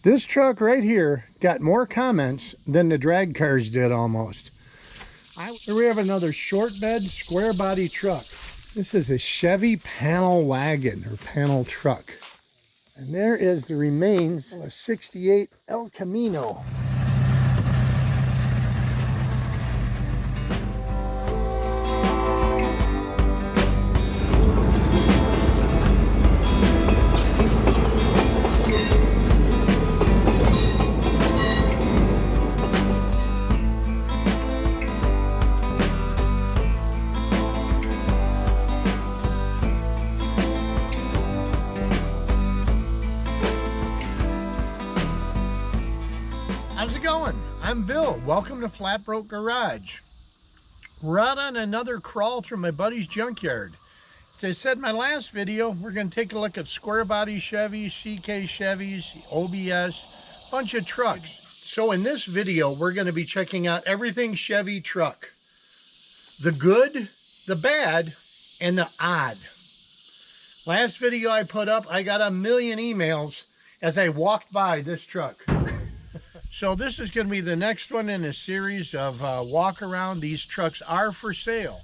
This truck right here got more comments than the drag cars did almost. Here we have another short bed, square body truck. This is a Chevy panel wagon or panel truck. And there is the remains of a 68 El Camino. How's it going? I'm Bill. Welcome to Flatbroke Garage. We're out on another crawl through my buddy's junkyard. As I said in my last video, we're going to take a look at square body Chevys, CK Chevys, OBS, bunch of trucks. So in this video, we're going to be checking out everything Chevy truck. The good, the bad, and the odd. Last video I put up, I got 1 million emails as I walked by this truck. So this is going to be the next one in a series of walk around. These trucks are for sale.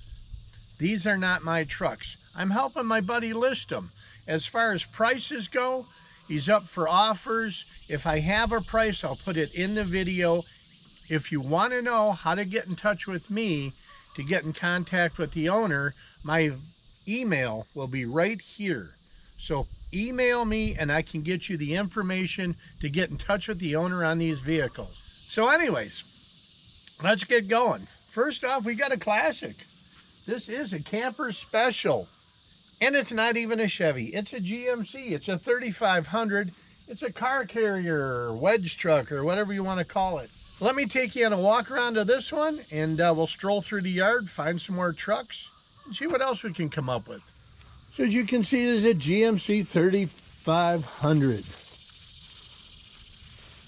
These are not my trucks. I'm helping my buddy list them. As far as prices go, he's up for offers. If I have a price, I'll put it in the video. If you want to know how to get in touch with me to get in contact with the owner, my email will be right here. So email me and I can get you the information to get in touch with the owner on these vehicles. So anyways, let's get going. First off, we got a classic. This is a camper special, and it's not even a Chevy. It's a GMC. It's a 3500. It's a car carrier or wedge truck or whatever you want to call it. Let me take you on a walk around to this one, and we'll stroll through the yard, find some more trucks, and see what else we can come up with. So as you can see, there's a GMC 3500.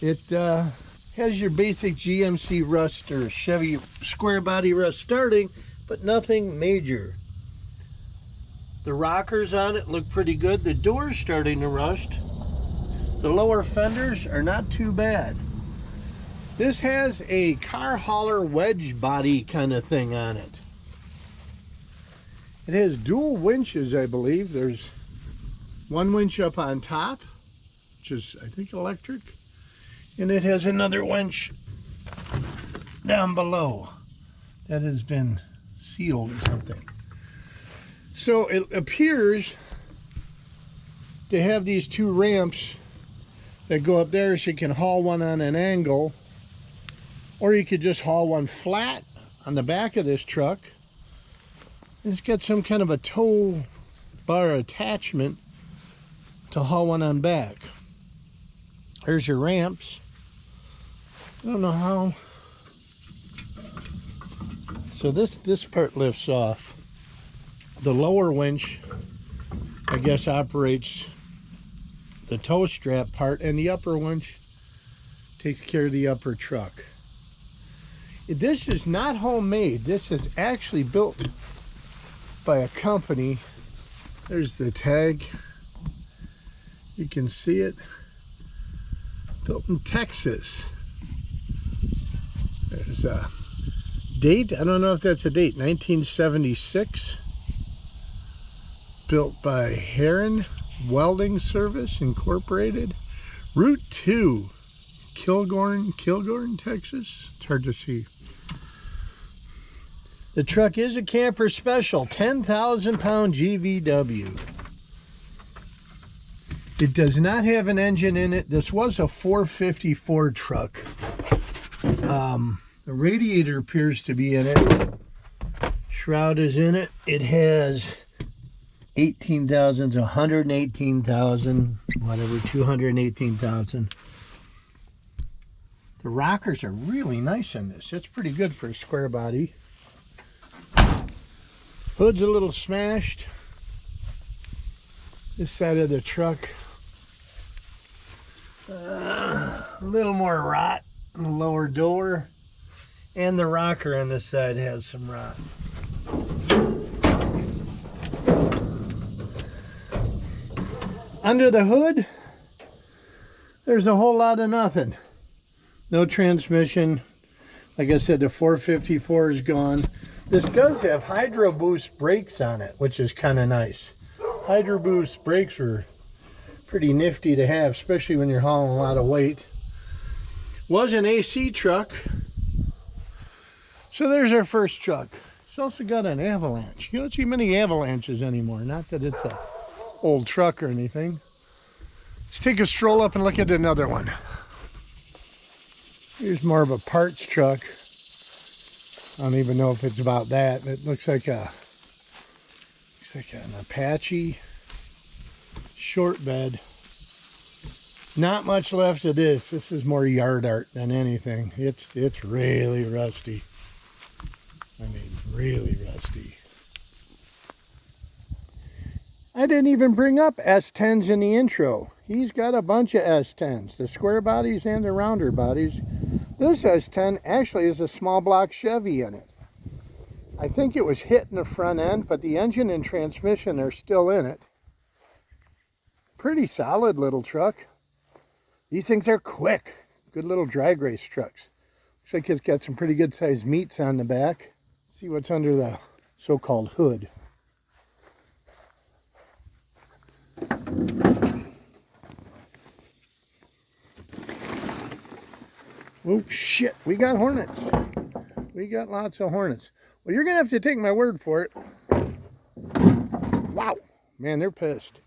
It has your basic GMC rust or Chevy square body rust starting, but nothing major. The rockers on it look pretty good. The door's starting to rust. The lower fenders are not too bad. This has a car hauler wedge body kind of thing on it. It has dual winches, I believe. There's one winch up on top, which is, I think, electric. And it has another winch down below that has been sealed or something. So it appears to have these two ramps that go up there so you can haul one on an angle, or you could just haul one flat on the back of this truck. It's got some kind of a tow bar attachment to haul one on back. There's your ramps. I don't know how. So this part lifts off. The lower winch, I guess, operates the tow strap part, and the upper winch takes care of the upper truck. This is not homemade. This is actually built by a company. There's the tag. You can see it. Built in Texas. There's a date. I don't know if that's a date. 1976. Built by Heron Welding Service Incorporated. Route 2. Kilgorn, Texas. It's hard to see. The truck is a camper special, 10,000 pound GVW. It does not have an engine in it. This was a 450 Ford truck. The radiator appears to be in it. Shroud is in it. It has 18,000 to 118,000, whatever, 218,000. The rockers are really nice on this. It's pretty good for a square body. Hood's a little smashed. This side of the truck, a little more rot in the lower door, and the rocker on this side has some rot. Under the hood, there's a whole lot of nothing. No transmission. Like I said, the 454 is gone. This does have Hydro Boost brakes on it, which is kind of nice. Hydro Boost brakes are pretty nifty to have, especially when you're hauling a lot of weight. Was an AC truck. So there's our first truck. It's also got an Avalanche. You don't see many Avalanches anymore. Not that it's a old truck or anything. Let's take a stroll up and look at another one. Here's more of a parts truck. I don't even know if it's about that. It looks like an Apache short bed. Not much left of this. This is more yard art than anything. It's really rusty. I mean, really rusty. I didn't even bring up S10s in the intro. He's got a bunch of S10s, the square bodies and the rounder bodies. This S10 actually is a small block Chevy in it. I think it was hit in the front end, but the engine and transmission are still in it. Pretty solid little truck. These things are quick. Good little drag race trucks. Looks like it's got some pretty good sized meats on the back. Let's see what's under the so-called hood. Oh shit, we got hornets. We got lots of hornets. Well, you're gonna have to take my word for it. Wow, man, they're pissed.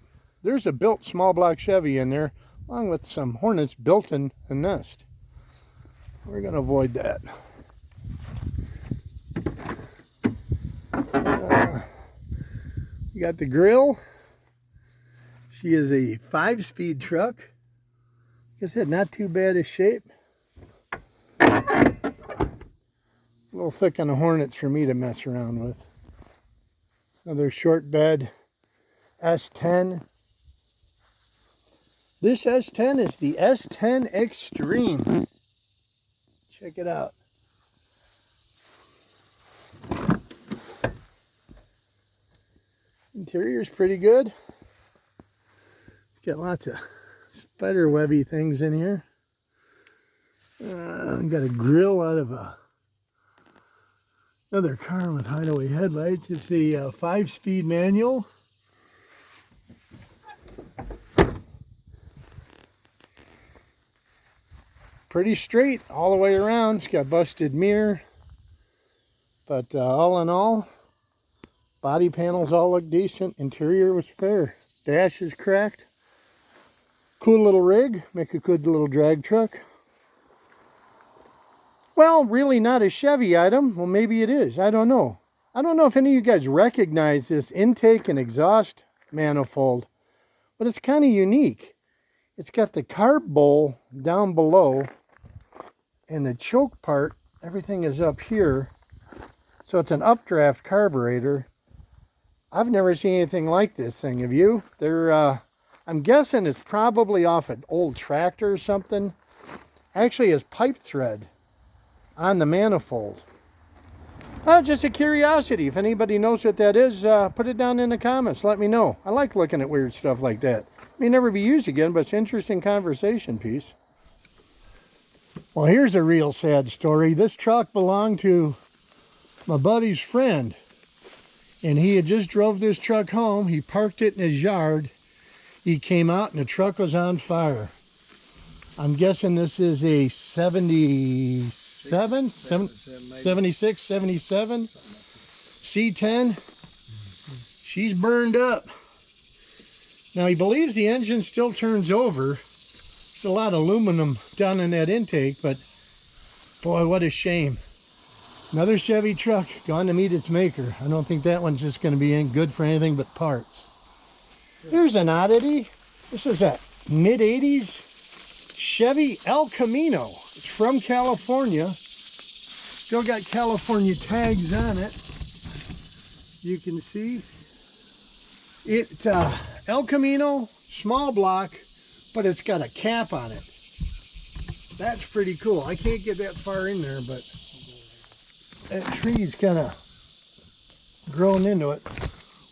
There's a built small block Chevy in there, along with some hornets built in a nest. We're gonna avoid that. You got the grill. She is a 5-speed truck. Like I said, not too bad a shape. A little thick on the hornets for me to mess around with. Another short bed S10. This S10 is the S10 Extreme. Check it out. Interior's pretty good. It's got lots of spider webby things in here. Got a grill out of another car with hideaway headlights. It's a 5-speed manual. Pretty straight all the way around. It's got busted mirror. But all in all, body panels all look decent. Interior was fair. Dash is cracked. Cool little rig. Make a good little drag truck. Well, really not a Chevy item. Well, maybe it is. I don't know. I don't know if any of you guys recognize this intake and exhaust manifold, but it's kind of unique. It's got the carb bowl down below, and the choke part, everything is up here. So it's an updraft carburetor. I've never seen anything like this thing. Have you? I'm guessing it's probably off an old tractor or something. Actually, it's pipe thread on the manifold. Just a curiosity. If anybody knows what that is, put it down in the comments. Let me know. I like looking at weird stuff like that. May never be used again, but it's an interesting conversation piece. Well, here's a real sad story. This truck belonged to my buddy's friend, and he had just drove this truck home. He parked it in his yard. He came out and the truck was on fire. I'm guessing this is a 76, 77 C10. She's burned up. Now he believes the engine still turns over. There's a lot of aluminum down in that intake, but boy, what a shame. Another Chevy truck gone to meet its maker. I don't think that one's just going to be any good for anything but parts. Here's an oddity. This is a mid-80s Chevy El Camino. It's from California. Still got California tags on it. You can see. It's El Camino, small block, but it's got a cap on it. That's pretty cool. I can't get that far in there, but that tree's kind of grown into it.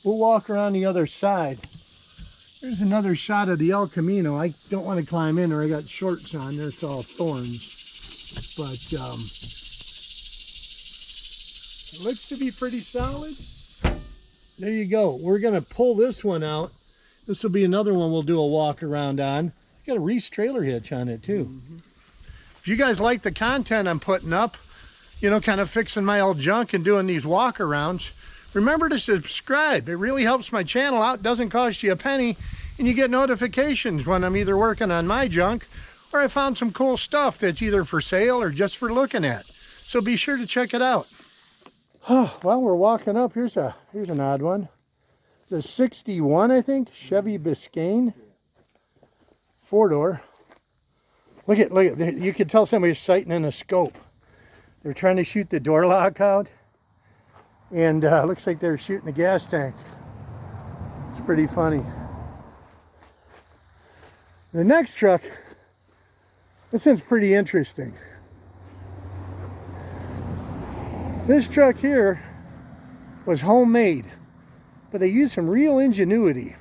We'll walk around the other side. There's another shot of the El Camino. I don't want to climb in or I got shorts on. There's all thorns. But it looks to be pretty solid. There you go. We're going to pull this one out. This will be another one we'll do a walk around on. Got a Reese trailer hitch on it too. If you guys like the content I'm putting up, you know, kind of fixing my old junk and doing these walk arounds, remember to subscribe. It really helps my channel out. It doesn't cost you a penny, and you get notifications when I'm either working on my junk or I found some cool stuff that's either for sale or just for looking at. So be sure to check it out. Well, we're walking up. Here's an odd one. It's a 61, I think, Chevy Biscayne. 4-door. Look at, you can tell somebody's sighting in a scope. They're trying to shoot the door lock out. And looks like they're shooting the gas tank. It's pretty funny. The next truck, this one's pretty interesting. This truck here was homemade, but they used some real ingenuity.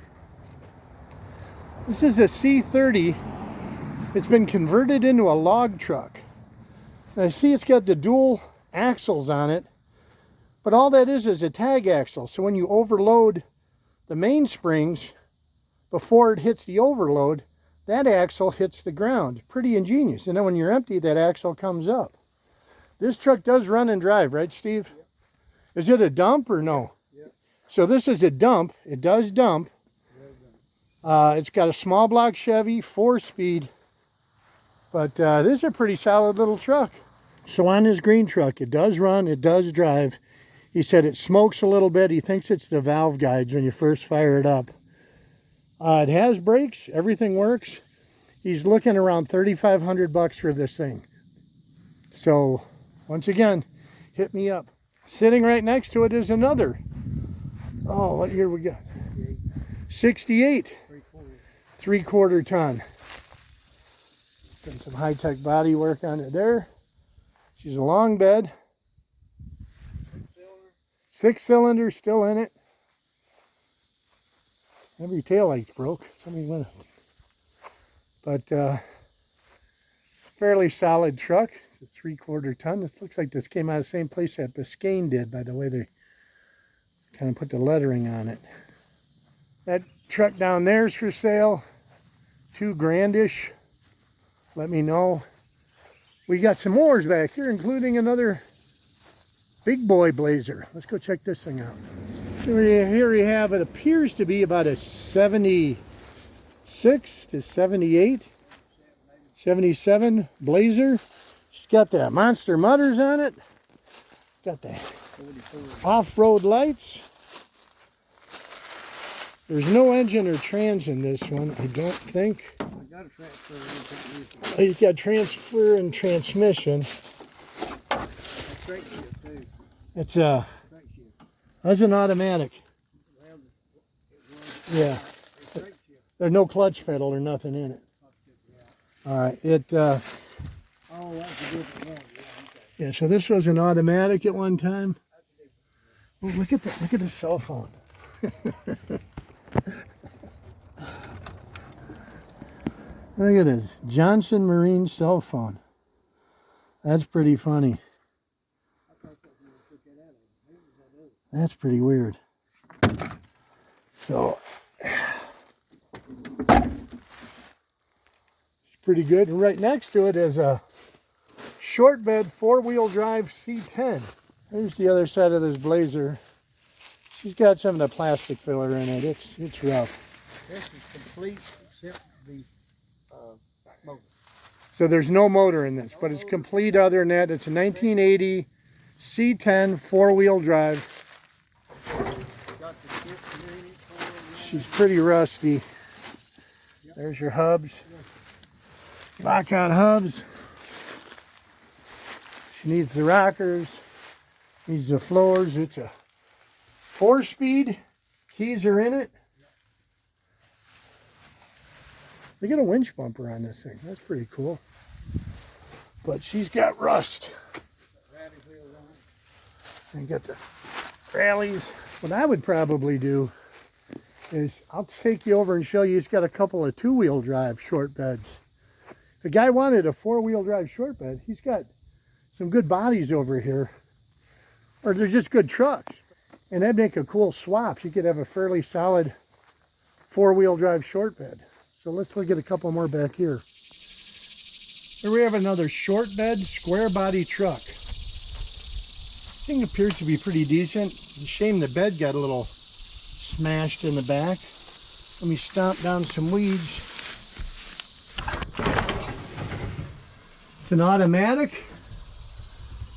This is a C30. It's been converted into a log truck. And I see it's got the dual axles on it, but all that is a tag axle. So when you overload the mainsprings before it hits the overload, that axle hits the ground. Pretty ingenious. And then when you're empty, that axle comes up. This truck does run and drive, right, Steve? Yep. Is it a dump or no? Yep. So this is a dump. It does dump. It's got a small block Chevy, 4-speed. But this is a pretty solid little truck. So on his green truck, it does run, it does drive. He said it smokes a little bit. He thinks it's the valve guides when you first fire it up. It has brakes, everything works. He's looking around $3,500 for this thing. So once again, hit me up. Sitting right next to it is another. Oh, what year we got? 68. 3/4 ton. Done some high-tech body work on it there. She's a long bed. 6-cylinder still in it. Every taillight's broke. Somebody went. But fairly solid truck. It's a 3/4 ton. It looks like this came out of the same place that Biscayne did, by the way they kind of put the lettering on it. That truck down there is for sale. $2 grand-ish. Let me know. We got some mores back here, including another big boy blazer. Let's go check this thing out. So here we have, it appears to be about a 76 to 78, 77 blazer. She's got the monster mutters on it. Got the off-road lights. There's no engine or trans in this one, I don't think. He's got transfer and transmission. It's that's an automatic. Yeah. There's no clutch pedal or nothing in it. All right. Yeah, so this was an automatic at one time. Oh, look at that. Look at the cell phone. Look at this Johnson Marine cell phone. That's pretty funny. That's pretty weird. So it's pretty good. And right next to it is a short bed 4-wheel drive C10. There's the other side of this blazer. She's got some of the plastic filler in it. It's rough. This is complete except the motor. So there's no motor in this, but it's complete other than that. It's a 1980 C10 4-wheel drive. She's pretty rusty. There's your hubs. Lockout hubs. She needs the rockers. Needs the floors. It's a 4-speed. Keys are in it. They got a winch bumper on this thing. That's pretty cool. But she's got rust. And got the rallies. What I would probably do is I'll take you over and show you. He's got a couple of two-wheel drive short beds. The guy wanted a four-wheel drive short bed. He's got some good bodies over here, or they're just good trucks, and that'd make a cool swap. You could have a fairly solid four-wheel drive short bed. So let's look at a couple more back here. Here we have another short bed square body truck. This thing appears to be pretty decent. It's a shame the bed got a little smashed in the back. Let me stomp down some weeds. It's an automatic.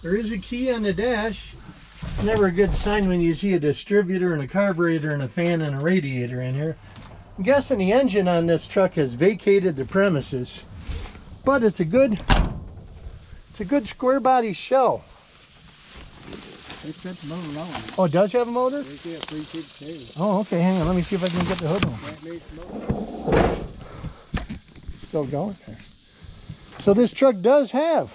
There is a key on the dash. It's never a good sign when you see a distributor and a carburetor and a fan and a radiator in here. I'm guessing the engine on this truck has vacated the premises, but it's a good square body shell. It's got the motor on it. Oh, it does have a motor? It's got 352. Oh, okay, hang on. Let me see if I can get the hood on. That needs the motor. Still going there. So this truck does have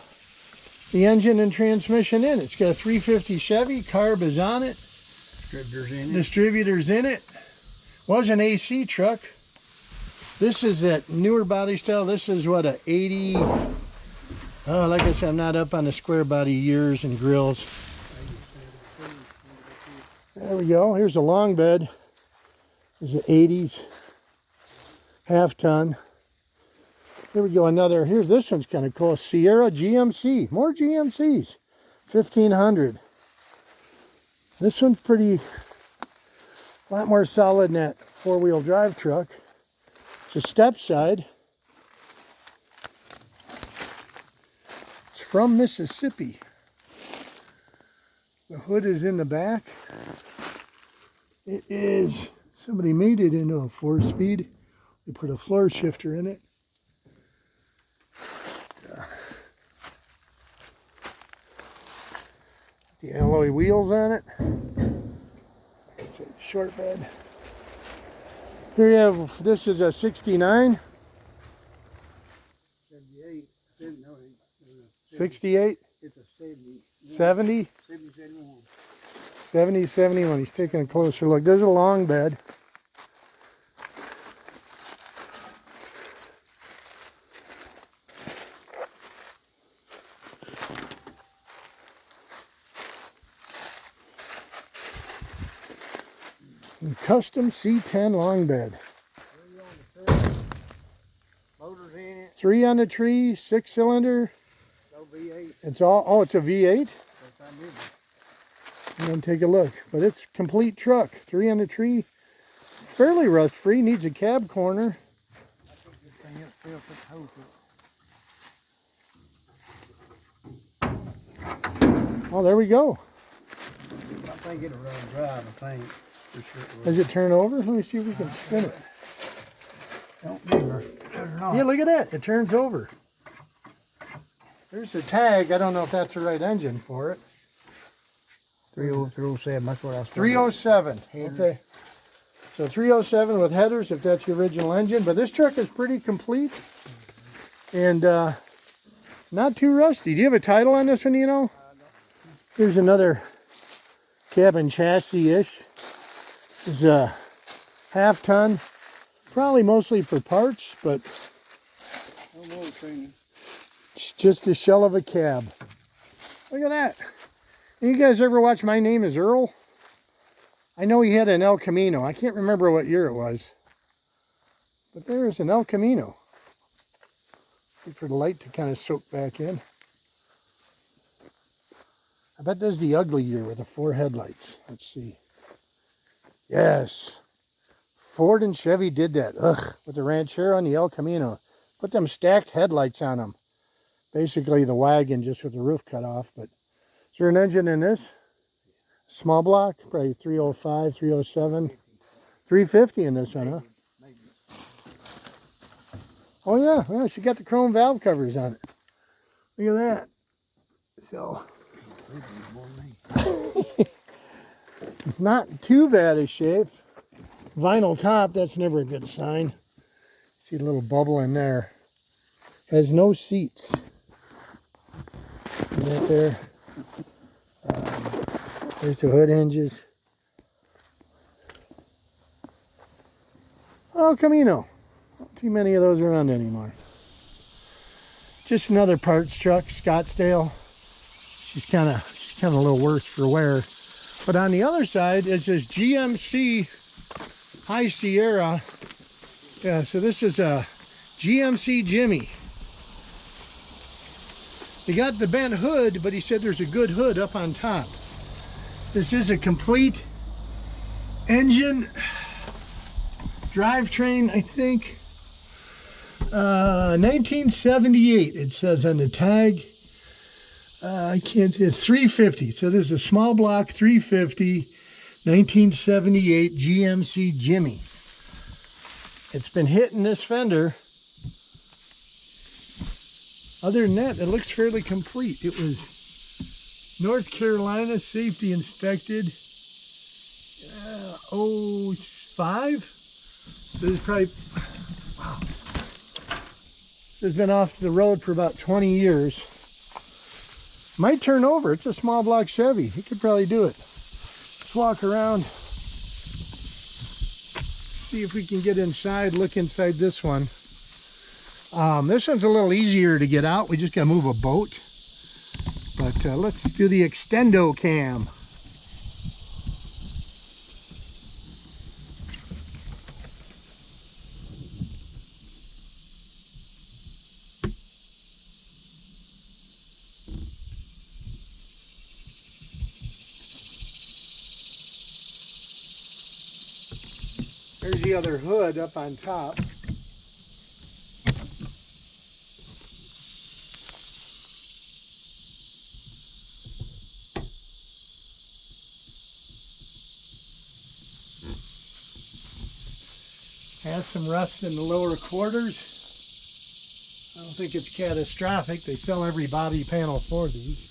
the engine and transmission in it. It's got a 350 Chevy. Carb is on it. Distributor's in it. Was an AC truck. This is that newer body style. This is what, a 80. Oh, like I said, I'm not up on the square body years and grills. There we go. Here's a long bed. This is the 80s. Half ton. Here we go, another. Here's this one's kind of cool. Sierra GMC. More GMCs. 1500. This one's a lot more solid than that four-wheel drive truck. It's a step side. It's from Mississippi. The hood is in the back. It is, somebody made it into a 4-speed. They put a floor shifter in it. The alloy wheels on it. It's a short bed. Here you have, this is a 69. 78. 68. It's a 70. 70. 70, 71. 70, 71. He's taking a closer look. There's a long bed. Custom C10 long bed. 3 on the tree. Motors in it. 3 on the tree, 6-cylinder. No V8. It's all, oh, it's a V8. Yes, I knew that. And then take a look. But it's complete truck. 3 on the tree. Fairly rust free. Needs a cab corner. I think this thing up still put the hose in. Oh, there we go. I think it'll run drive, I think. For sure it will. Does it turn over? Let me see if we can spin it. Don't neither. Turn off. Yeah, look at that. It turns over. There's the tag. I don't know if that's the right engine for it. 307, that's what I was 307. Okay. So 307 with headers, if that's the original engine. But this truck is pretty complete and not too rusty. Do you have a title on this one, you know? Here's another cabin chassis-ish. It's a half ton. Probably mostly for parts, but it's just the shell of a cab. Look at that. You guys ever watch My Name is Earl? I know he had an El Camino. I can't remember what year it was. But there's an El Camino. Wait for the light to kind of soak back in. I bet this is the ugly year with the 4 headlights. Let's see. Yes. Ford and Chevy did that. Ugh. With the Ranchero and the El Camino. Put them stacked headlights on them. Basically the wagon just with the roof cut off. But is there an engine in this? Small block? Probably 305, 307. 350 in this one, huh? Oh yeah. Well, she got the chrome valve covers on it. Look at that. So... not too bad a shape. Vinyl top, that's never a good sign. See a little bubble in there. Has no seats. See that there? There's the hood hinges. El Camino. Not too many of those around anymore. Just another parts truck, Scottsdale. She's kind of a little worse for wear. But on the other side is this GMC High Sierra. Yeah, so this is a GMC Jimmy. He got the bent hood, but he said there's a good hood up on top. This is a complete engine, drivetrain, I think. 1978, it says on the tag. I can't see it. 350. So this is a small block 350, 1978 GMC Jimmy. It's been hitting this fender. Other than that, it looks fairly complete. It was North Carolina safety inspected 05. So it's probably, wow. It's been off the road for about 20 years. Might turn over. It's a small block Chevy. He could probably do it. Let's walk around. See if we can get inside, look inside this one. This one's a little easier to get out. We just got to move a boat. But let's do the extendo cam. There's the other hood up on top. Has some rust in the lower quarters. I don't think it's catastrophic. They sell every body panel for these.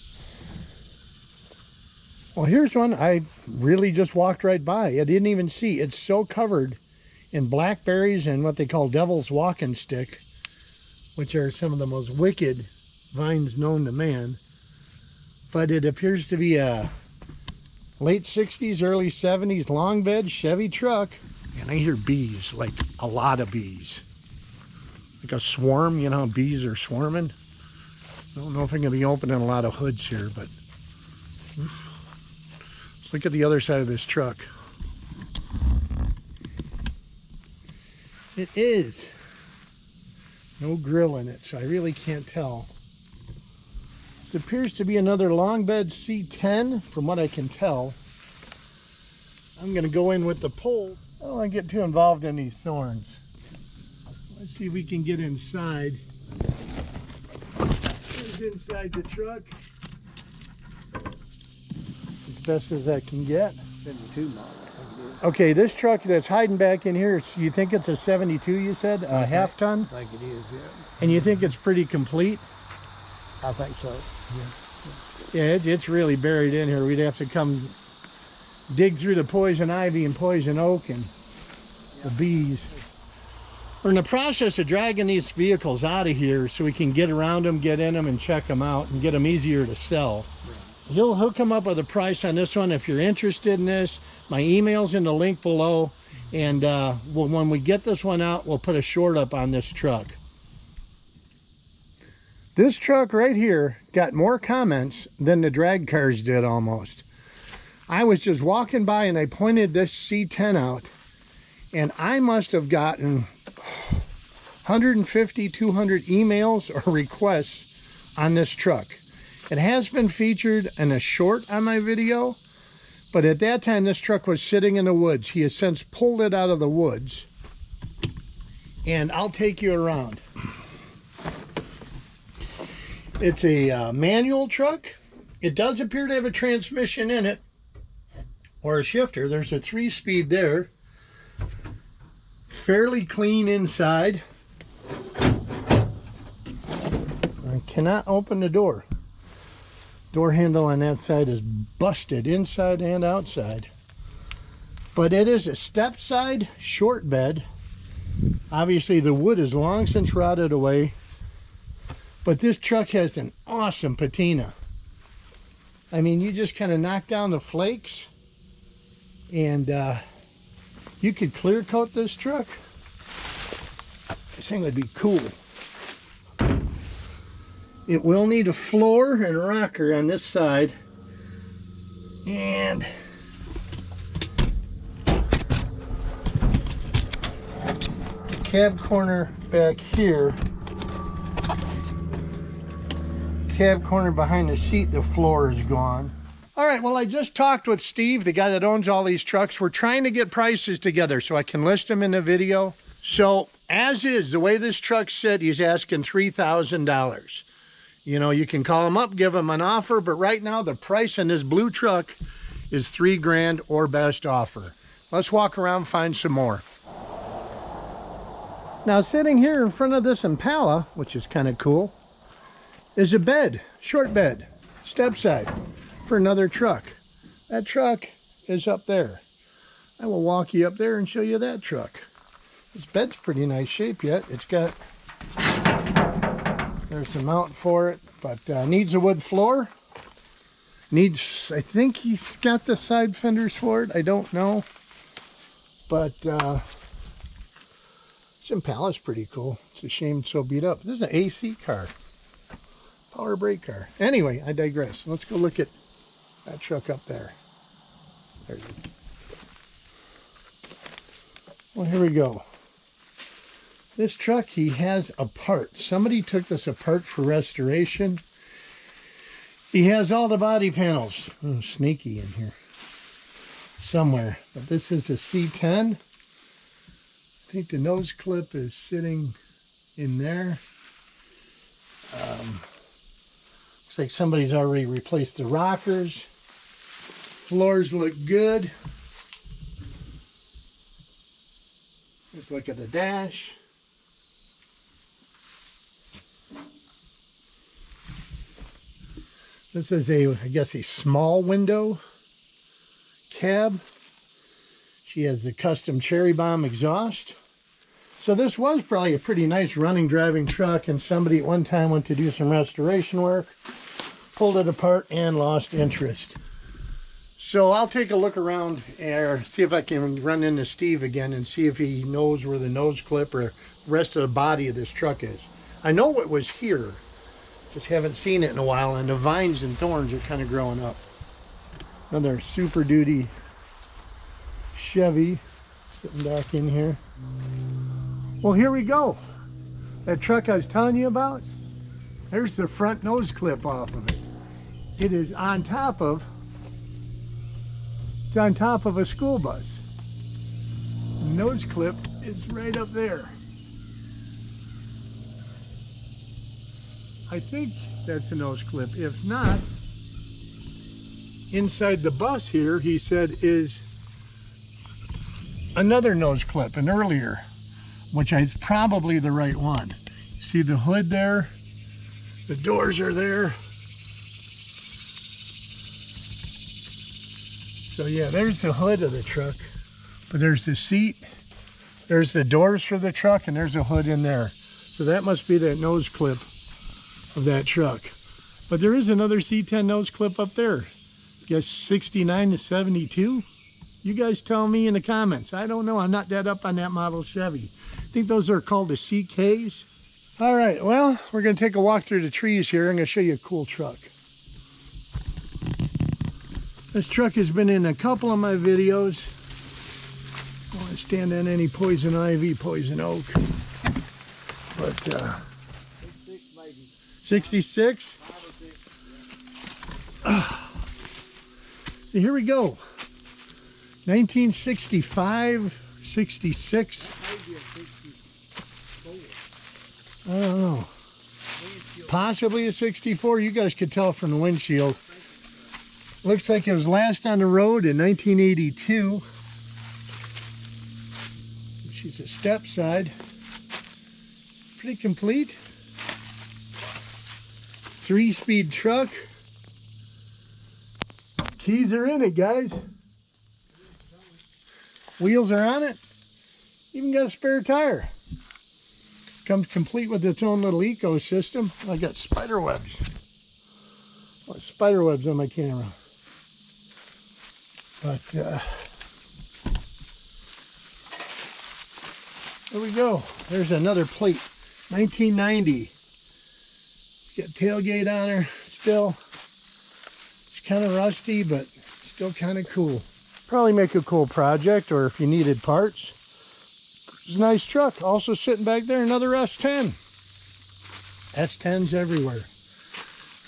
Well, here's one I really just walked right by. I didn't even see. It's so covered in blackberries and what they call devil's walking stick, which are some of the most wicked vines known to man. But it appears to be a late 60s, early 70s long bed Chevy truck. And I hear bees, like a lot of bees. Like a swarm, you know how bees are swarming? I don't know if I'm going to be opening a lot of hoods here, but let's look at the other side of this truck. It is no grill in it, so I really can't tell. This appears to be another long bed C10 from what I can tell. I'm going to go in with the pole. I don't want to get too involved in these thorns. Let's see if we can get inside. Here's inside the truck. As best as I can get. 72 model. Okay, this truck that's hiding back in here, you think it's a 72, you said? A half ton? I think it is, yeah. And you think it's pretty complete? I think so, Yeah, it's really buried in here. We'd have to come dig through the poison ivy and poison oak and the bees. We're in the process of dragging these vehicles out of here so we can get around them, get in them, and check them out and get them easier to sell. He'll come up with a price on this one if you're interested in this. My email's in the link below, and when we get this one out, we'll put a short up on this truck. This truck right here got more comments than the drag cars did almost. I was just walking by and I pointed this C10 out, and I must have gotten 150, 200 emails or requests on this truck. It has been featured in a short on my video, but at that time this truck was sitting in the woods. He has since pulled it out of the woods, and I'll take you around. It's a manual truck. It does appear to have a transmission in it, or a shifter. There's a 3-speed there. Fairly clean inside. I cannot open the door. Door handle on that side is busted inside and outside. But it is a step side short bed. Obviously the wood is long since rotted away. But this truck has an awesome patina. I mean, you just kind of knock down the flakes and you could clear coat this truck. This thing would be cool. It will need a floor and a rocker on this side. And the cab corner back here. Cab corner behind the seat, the floor is gone. All right, well, I just talked with Steve, the guy that owns all these trucks. We're trying to get prices together so I can list them in the video. So, as is, the way this truck's set, he's asking $3,000. You know, you can call him up, give him an offer, but right now the price on this blue truck is $3,000 or best offer. Let's walk around and find some more. Now, sitting here in front of this Impala, which is kind of cool, is a bed, short bed, step side for another truck. That truck is up there. I will walk you up there and show you that truck. This bed's pretty nice shape yet. It's got, there's the mount for it, but needs a wood floor. Needs, I think he's got the side fenders for it. I don't know. But this Impala's pretty cool. It's a shame it's so beat up. This is an AC car. Power brake car. Anyway, I digress. Let's go look at that truck up there. There it is. Well, here we go. This truck he has apart. Somebody took this apart for restoration. He has all the body panels. Oh, sneaky in here somewhere. But this is the C10. I think the nose clip is sitting in there. Looks like somebody's already replaced the rockers. Floors look good. Let's look at the dash. This is a, I guess, a small window cab. She has the custom cherry bomb exhaust. So this was probably a pretty nice running, driving truck, and somebody at one time went to do some restoration work, pulled it apart, and lost interest. So I'll take a look around and see if I can run into Steve again and see if he knows where the nose clip or the rest of the body of this truck is. I know it was here, just haven't seen it in a while, and the vines and thorns are kind of growing up. Another Super Duty Chevy sitting back in here. Well, here we go. That truck I was telling you about, there's the front nose clip off of it. It is on top of, it's on top of a school bus. The nose clip is right up there. I think that's a nose clip. If not, inside the bus here, he said, is another nose clip, an earlier, which is probably the right one. See the hood there? The doors are there. So yeah, there's the hood of the truck. But there's the seat, there's the doors for the truck, and there's a hood in there. So that must be that nose clip of that truck. But there is another C10 nose clip up there. I guess 69 to 72. You guys tell me in the comments. I don't know. I'm not that up on that model Chevy. I think those are called the CKs. All right, well, we're going to take a walk through the trees here. I'm going to show you a cool truck. This truck has been in a couple of my videos. I don't want to stand on any poison ivy, poison oak. But 66? So here we go. 1965, 66. I don't know. Possibly a 64. You guys could tell from the windshield. Looks like it was last on the road in 1982. She's a step side. Pretty complete. 3-speed truck. Keys are in it, guys. Wheels are on it. Even got a spare tire. Comes complete with its own little ecosystem. I got spider webs. Oh, spider webs on my camera. But There we go. There's another plate. 1990. Got tailgate on her still. It's kind of rusty, but still kind of cool. Probably make a cool project, or if you needed parts. It's a nice truck. Also sitting back there, another S10. S10s everywhere.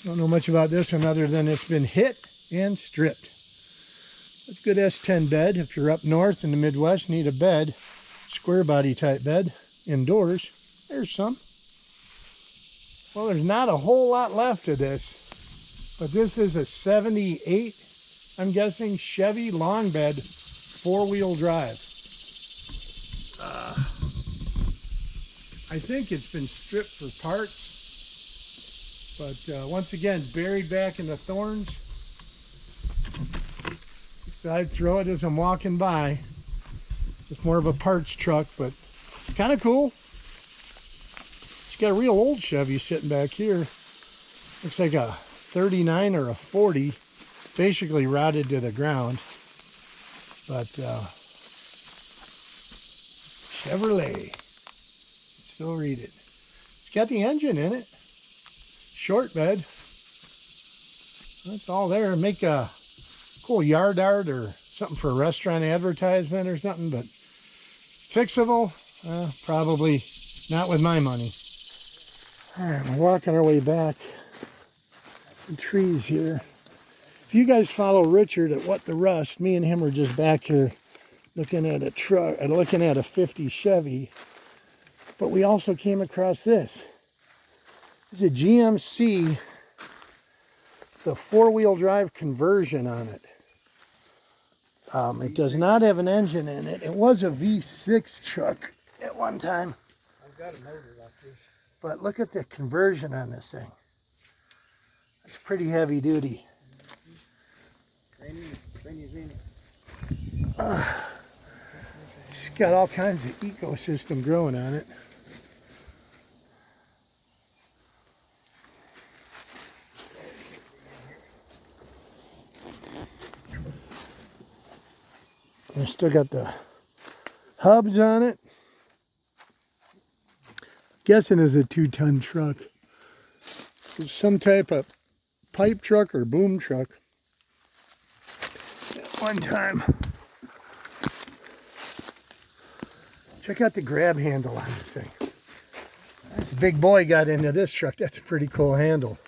Don't know much about this one other than it's been hit and stripped. It's a good S10 bed. If you're up north in the Midwest, need a bed, square body type bed, indoors, there's some. Well, there's not a whole lot left of this, but this is a 78, I'm guessing, Chevy long bed, 4-wheel drive. I think it's been stripped for parts. But once again, buried back in the thorns. So I'd throw it as I'm walking by. Just more of a parts truck, but it's kind of cool. It's got a real old Chevy sitting back here. Looks like a 39 or a 40. Basically rotted to the ground. But Chevrolet. Still read it. It's got the engine in it. Short bed. That's all there. Make a cool yard art or something for a restaurant advertisement or something, but fixable, probably not with my money. All right, we're walking our way back. Some trees here. If you guys follow Richard at What the Rust, me and him were just back here looking at a truck, looking at a 50 Chevy, but we also came across this. It's a GMC, the 4-wheel drive conversion on it. It does not have an engine in it. It was a V6 truck at one time. I've got a motor like this. But look at the conversion on this thing. It's pretty heavy duty. Trainy's in it. It's got all kinds of ecosystem growing on it. I still got the hubs on it. Guessing it's a 2-ton truck. It's some type of pipe truck or boom truck. At one time. Check out the grab handle on this thing. This big boy got into this truck. That's a pretty cool handle.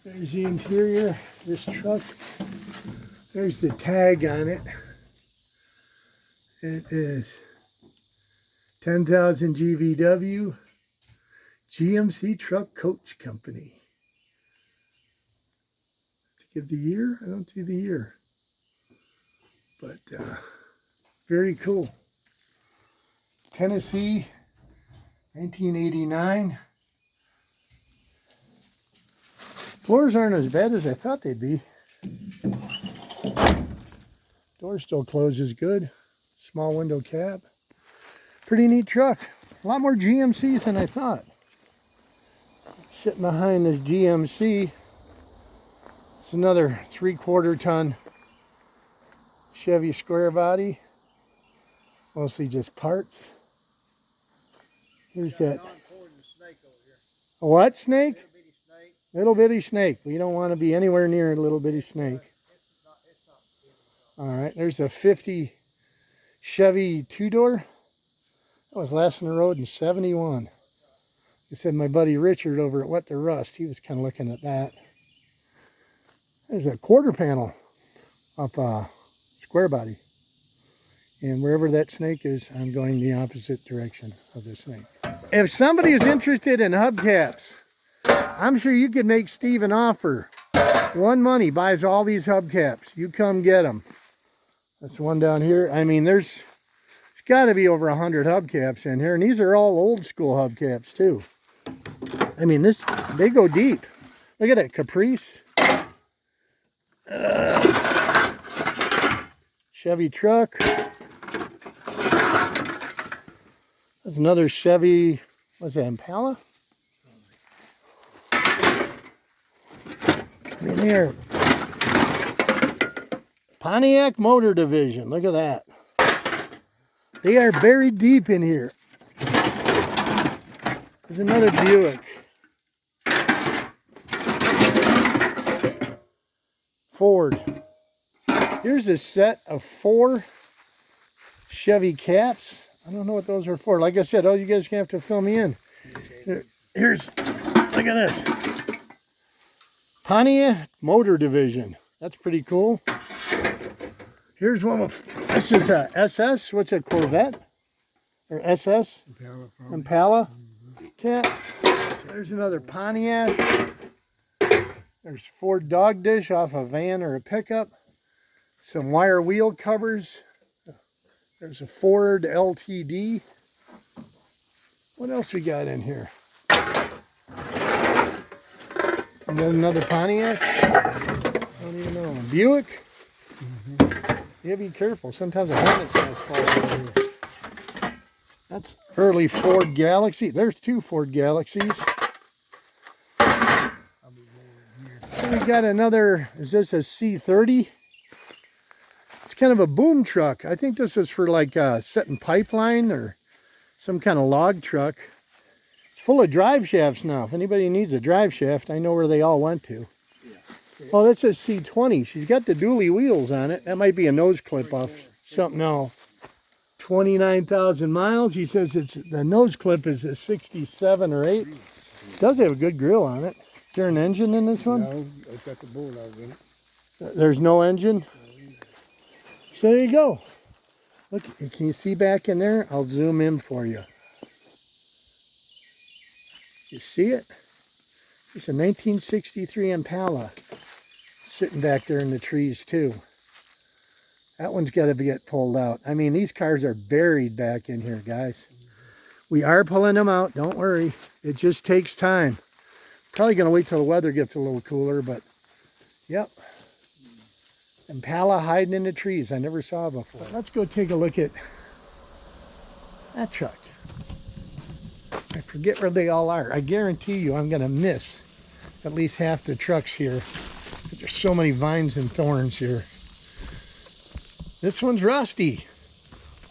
There's the interior of this truck. There's the tag on it. It is 10,000 GVW, GMC Truck Coach Company. To give the year? I don't see the year. But very cool. Tennessee, 1989. Floors aren't as bad as I thought they'd be. Door still closes good. Small window cab. Pretty neat truck. A lot more GMCs than I thought. Sitting behind this GMC. It's another 3/4 ton Chevy square body. Mostly just parts. Here's that. A what snake? Little bitty snake. We don't want to be anywhere near a little bitty snake. All right, there's a 50 Chevy 2-door. That was last on the road in 71. I said my buddy Richard over at What the Rust, he was kind of looking at that. There's a quarter panel up square body. And wherever that snake is, I'm going the opposite direction of the snake. If somebody is interested in hubcaps, I'm sure you could make Steve an offer. One money buys all these hubcaps. You come get them. That's one down here. I mean, there's got to be over 100 hubcaps in here. And these are all old school hubcaps too. I mean, they go deep. Look at that, Caprice. Chevy truck. That's another Chevy, what's that, Impala? I mean, they're Pontiac Motor Division. Look at that. They are buried deep in here. There's another Buick. Ford. Here's a set of 4 Chevy Cats. I don't know what those are for. Like I said, oh, you guys are going to have to fill me in. Here's, look at this. Pontiac Motor Division. That's pretty cool. Here's one with, this is a SS. What's a Corvette? Or SS? Impala. Cat. There's another Pontiac. There's Ford dog dish off a van or a pickup. Some wire wheel covers. There's a Ford LTD. What else we got in here? And then another Pontiac. I don't even know. A Buick. Yeah, be careful. Sometimes a helmet's going to fall over here. That's early Ford Galaxy. There's 2 Ford Galaxies. We got another, is this a C30? It's kind of a boom truck. I think this is for like setting pipeline or some kind of log truck. It's full of drive shafts now. If anybody needs a drive shaft, I know where they all went to. Oh, that's a C20. She's got the dually wheels on it. That might be a nose clip off something else. 29,000 miles. He says it's the nose clip is a 67 or 8. It does have a good grill on it. Is there an engine in this one? No, it's got the board out in it. There's no engine? So there you go. Look, can you see back in there? I'll zoom in for you. You see it? It's a 1963 Impala sitting back there in the trees too. That one's got to get pulled out. I mean, these cars are buried back in here, guys. We are pulling them out. Don't worry. It just takes time. Probably going to wait till the weather gets a little cooler, but yep. Impala hiding in the trees. I never saw before. Let's go take a look at that truck. I forget where they all are. I guarantee you I'm going to miss at least half the trucks here. There's so many vines and thorns here. This one's rusty.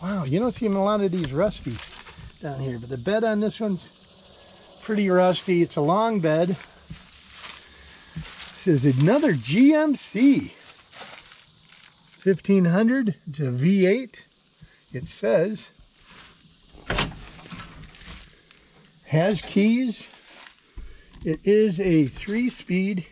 Wow, you don't see a lot of these rusty down here, but the bed on this one's pretty rusty. It's a long bed. This is another GMC 1500. It's a V8. It says has keys. It is a 3-speed.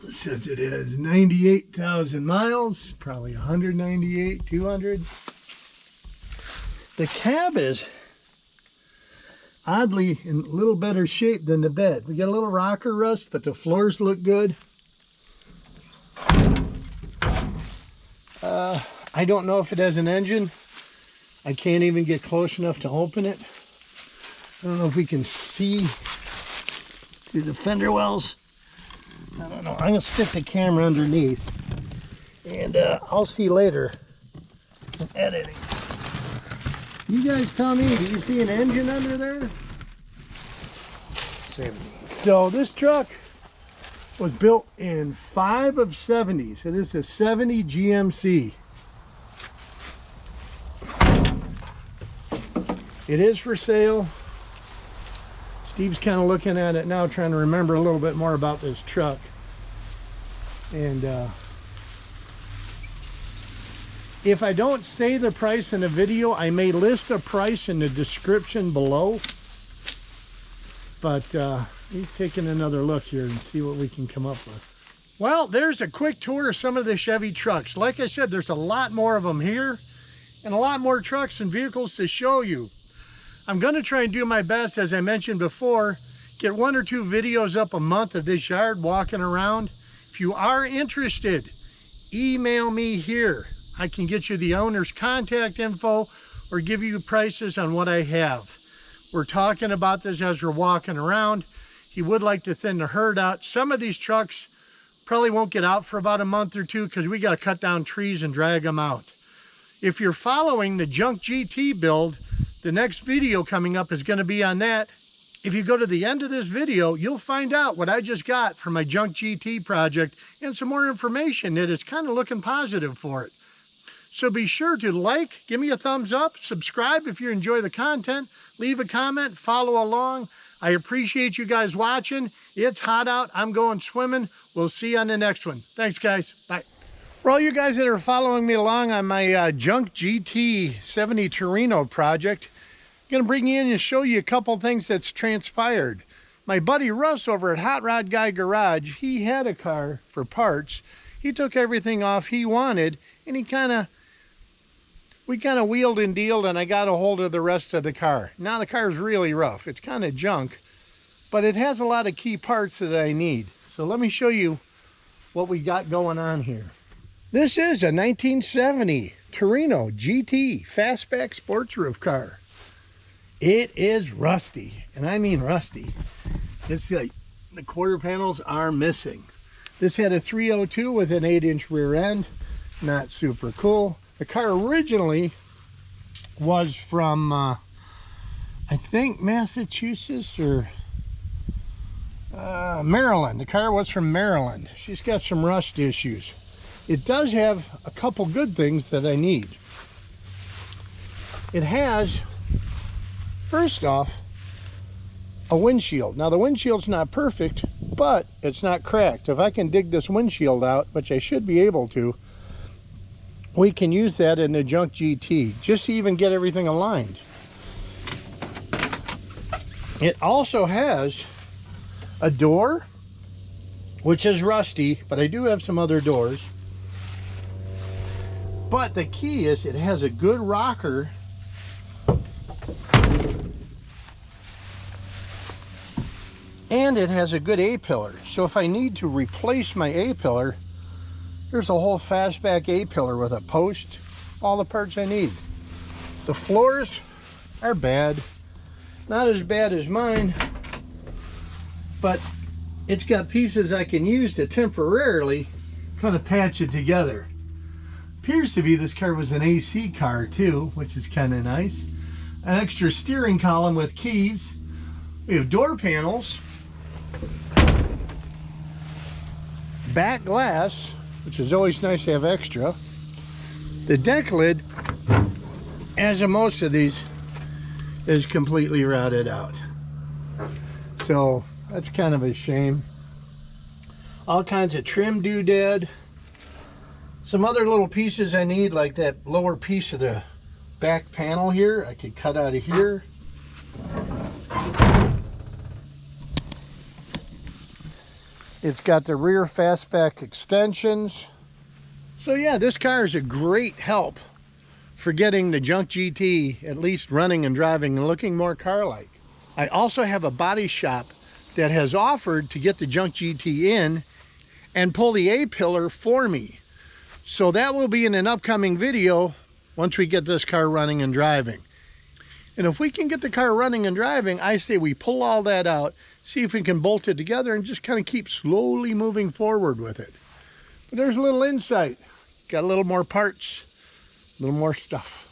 It says it has 98,000 miles, probably 198, 200. The cab is oddly in a little better shape than the bed. We got a little rocker rust, but the floors look good. I don't know if it has an engine. I can't even get close enough to open it. I don't know if we can see through the fender wells. I don't know. I'm going to stick the camera underneath. And I'll see later in editing. You guys tell me, do you see an engine under there? 70. So this truck was built in 5 of 70. So this is a 70 GMC. It is for sale. Steve's kind of looking at it now, trying to remember a little bit more about this truck. And if I don't say the price in the video, I may list a price in the description below. But he's taking another look here and see what we can come up with. Well, there's a quick tour of some of the Chevy trucks. Like I said, there's a lot more of them here and a lot more trucks and vehicles to show you. I'm going to try and do my best, as I mentioned before, get 1 or 2 videos up a month of this yard walking around. If you are interested, email me here. I can get you the owner's contact info or give you prices on what I have. We're talking about this as we're walking around. He would like to thin the herd out. Some of these trucks probably won't get out for about a month or 2 because we got to cut down trees and drag them out. If you're following the Junk GT build, the next video coming up is going to be on that. if you go to the end of this video, you'll find out what I just got from my Junk GT project and some more information that is kind of looking positive for it. So be sure to like, give me a thumbs up, subscribe if you enjoy the content, leave a comment, follow along. I appreciate you guys watching. It's hot out. I'm going swimming. We'll see you on the next one. Thanks, guys. Bye. For all you guys that are following me along on my Junk GT 70 Torino project, I'm going to bring you in and show you a couple things that's transpired. My buddy Russ over at Hot Rod Guy Garage, he had a car for parts. He took everything off he wanted, and we kind of wheeled and dealed, and I got a hold of the rest of the car. Now the car is really rough. It's kind of junk, but it has a lot of key parts that I need. So let me show you what we got going on here. This is a 1970 Torino GT fastback sports roof car. It is rusty, and I mean rusty. It's like the quarter panels are missing. This had a 302 with an 8-inch rear end. Not super cool. The car originally was from, I think, Massachusetts or Maryland. The car was from Maryland. She's got some rust issues. It does have a couple good things that I need. It has, first off, a windshield. Now the windshield's not perfect, but it's not cracked. If I can dig this windshield out, which I should be able to, we can use that in the Junk GT just to even get everything aligned. It also has a door, which is rusty, but I do have some other doors. But the key is it has a good rocker and it has a good A-pillar. So if I need to replace my A-pillar, there's a whole fastback A-pillar with a post, all the parts I need. The floors are bad. Not as bad as mine, but it's got pieces I can use to temporarily kind of patch it together. Appears to be this car was an AC car too, which is kind of nice. An extra steering column with keys. We have door panels, back glass, which is always nice to have extra. The deck lid, as in most of these, is completely rotted out. So that's kind of a shame. All kinds of trim doodad. Some other little pieces I need, like that lower piece of the back panel here, I could cut out of here. It's got the rear fastback extensions. So yeah, this car is a great help for getting the Junk GT at least running and driving and looking more car-like. I also have a body shop that has offered to get the Junk GT in and pull the A-pillar for me. So that will be in an upcoming video once we get this car running and driving. And if we can get the car running and driving, I say we pull all that out, see if we can bolt it together and just kind of keep slowly moving forward with it. But there's a little insight. Got a little more parts, a little more stuff.